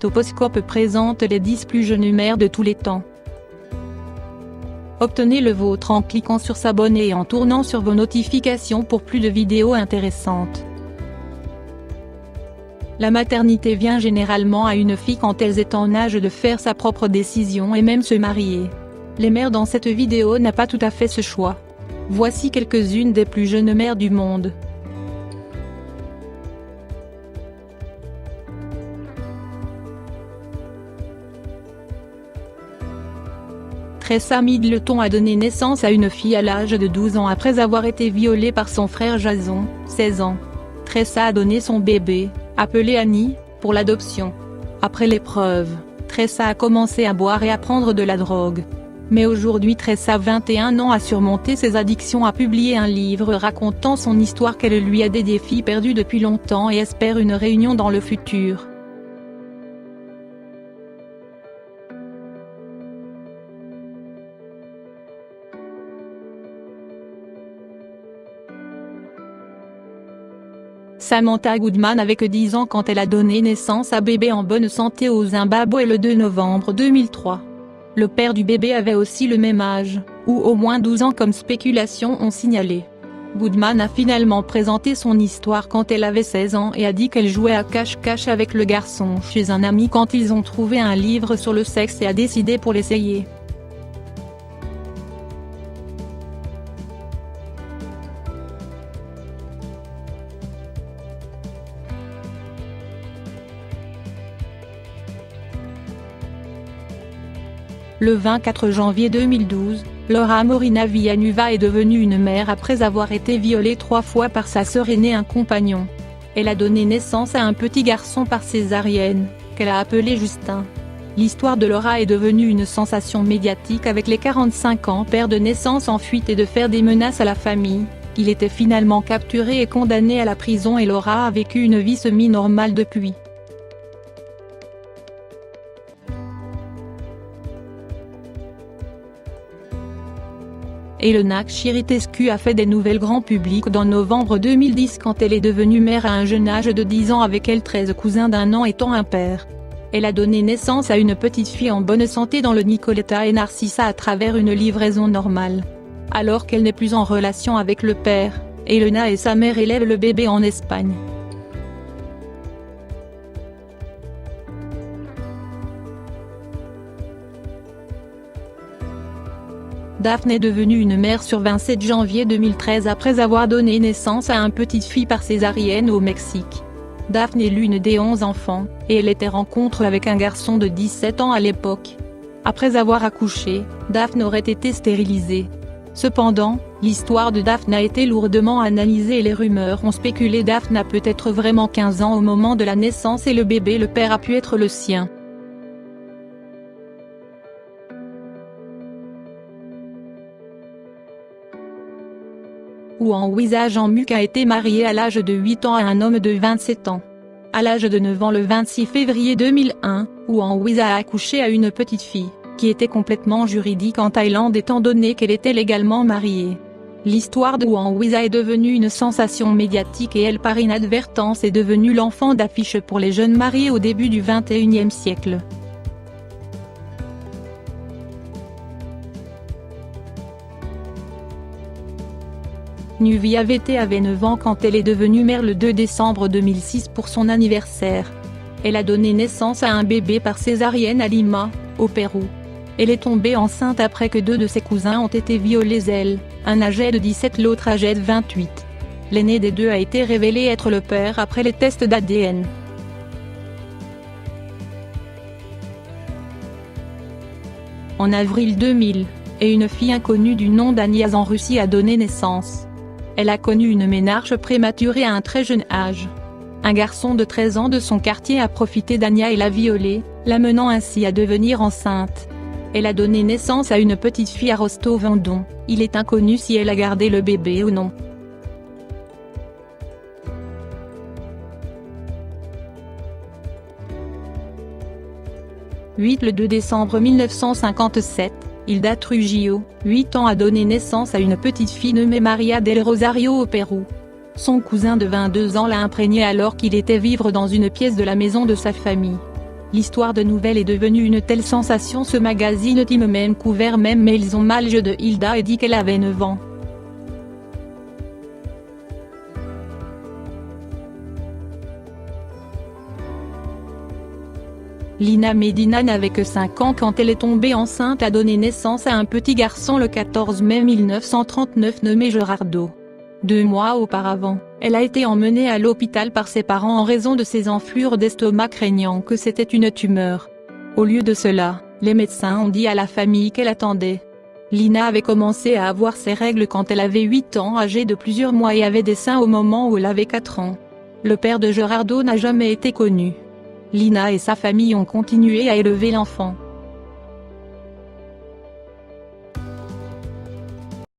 Toposcope présente les 10 plus jeunes mères de tous les temps. Obtenez le vôtre en cliquant sur s'abonner et en tournant sur vos notifications pour plus de vidéos intéressantes. La maternité vient généralement à une fille quand elle est en âge de faire sa propre décision et même se marier. Les mères dans cette vidéo n'ont pas tout à fait ce choix. Voici quelques-unes des plus jeunes mères du monde. Tressa Middleton a donné naissance à une fille à l'âge de 12 ans après avoir été violée par son frère Jason, 16 ans. Tressa a donné son bébé, appelé Annie, pour l'adoption. Après l'épreuve, Tressa a commencé à boire et à prendre de la drogue. Mais aujourd'hui Tressa, 21 ans, a surmonté ses addictions, a publié un livre racontant son histoire qu'elle lui a des défis perdus depuis longtemps et espère une réunion dans le futur. Samantha Goodman avait que 10 ans quand elle a donné naissance à bébé en bonne santé au Zimbabwe le 2 novembre 2003. Le père du bébé avait aussi le même âge, ou au moins 12 ans comme spéculations ont signalé. Goodman a finalement présenté son histoire quand elle avait 16 ans et a dit qu'elle jouait à cache-cache avec le garçon chez un ami quand ils ont trouvé un livre sur le sexe et a décidé pour l'essayer. Le 24 janvier 2012, Laura Morina Villanueva est devenue une mère après avoir été violée 3 fois par sa sœur aînée, un compagnon. Elle a donné naissance à un petit garçon par césarienne, qu'elle a appelé Justin. L'histoire de Laura est devenue une sensation médiatique avec les 45 ans père de naissance en fuite et de faire des menaces à la famille. Il était finalement capturé et condamné à la prison et Laura a vécu une vie semi-normale depuis. Elena Chiritescu a fait des nouvelles grand public dans novembre 2010 quand elle est devenue mère à un jeune âge de 10 ans avec elle 13 cousins d'un an étant impair. Elle a donné naissance à une petite fille en bonne santé dans le Nicoletta et Narcissa à travers une livraison normale. Alors qu'elle n'est plus en relation avec le père, Elena et sa mère élèvent le bébé en Espagne. Daphne est devenue une mère sur 27 janvier 2013 après avoir donné naissance à une petite fille par césarienne au Mexique. Daphne est l'une des 11 enfants, et elle était en rencontre avec un garçon de 17 ans à l'époque. Après avoir accouché, Daphne aurait été stérilisée. Cependant, l'histoire de Daphne a été lourdement analysée et les rumeurs ont spéculé. Daphne a peut-être vraiment 15 ans au moment de la naissance et le bébé, le père, a pu être le sien. Ouan Wisajambuk a été mariée à l'âge de 8 ans à un homme de 27 ans. À l'âge de 9 ans le 26 février 2001, Ouan Wisa a accouché à une petite fille, qui était complètement juridique en Thaïlande étant donné qu'elle était légalement mariée. L'histoire de Ouan Wisa est devenue une sensation médiatique et elle par inadvertance est devenue l'enfant d'affiche pour les jeunes mariés au début du XXIe siècle. Nuvia VT avait 9 ans quand elle est devenue mère le 2 décembre 2006 pour son anniversaire. Elle a donné naissance à un bébé par césarienne à Lima, au Pérou. Elle est tombée enceinte après que 2 de ses cousins ont été violés, elle, un âgé de 17, l'autre âgé de 28. L'aîné des deux a été révélé être le père après les tests d'ADN. En avril 2000, et une fille inconnue du nom d'Agnès en Russie a donné naissance. Elle a connu une ménarche prématurée à un très jeune âge. Un garçon de 13 ans de son quartier a profité d'Ania et l'a violée, l'amenant ainsi à devenir enceinte. Elle a donné naissance à une petite fille à Rostov-on-Don. Il est inconnu si elle a gardé le bébé ou non. Le 2 décembre 1957, Hilda Trujillo, 8 ans, a donné naissance à une petite fille nommée Maria del Rosario au Pérou. Son cousin de 22 ans l'a imprégnée alors qu'il était vivre dans une pièce de la maison de sa famille. L'histoire de Nouvelle est devenue une telle sensation, ce magazine Time même couvert même mais ils ont mal jeu de Hilda et dit qu'elle avait 9 ans. Lina Medina n'avait que 5 ans quand elle est tombée enceinte, a donné naissance à un petit garçon le 14 mai 1939 nommé Gerardo. 2 mois auparavant, elle a été emmenée à l'hôpital par ses parents en raison de ses enflures d'estomac, craignant que c'était une tumeur. Au lieu de cela, les médecins ont dit à la famille qu'elle attendait. Lina avait commencé à avoir ses règles quand elle avait 8 ans, âgée de plusieurs mois, et avait des seins au moment où elle avait 4 ans. Le père de Gerardo n'a jamais été connu. Lina et sa famille ont continué à élever l'enfant.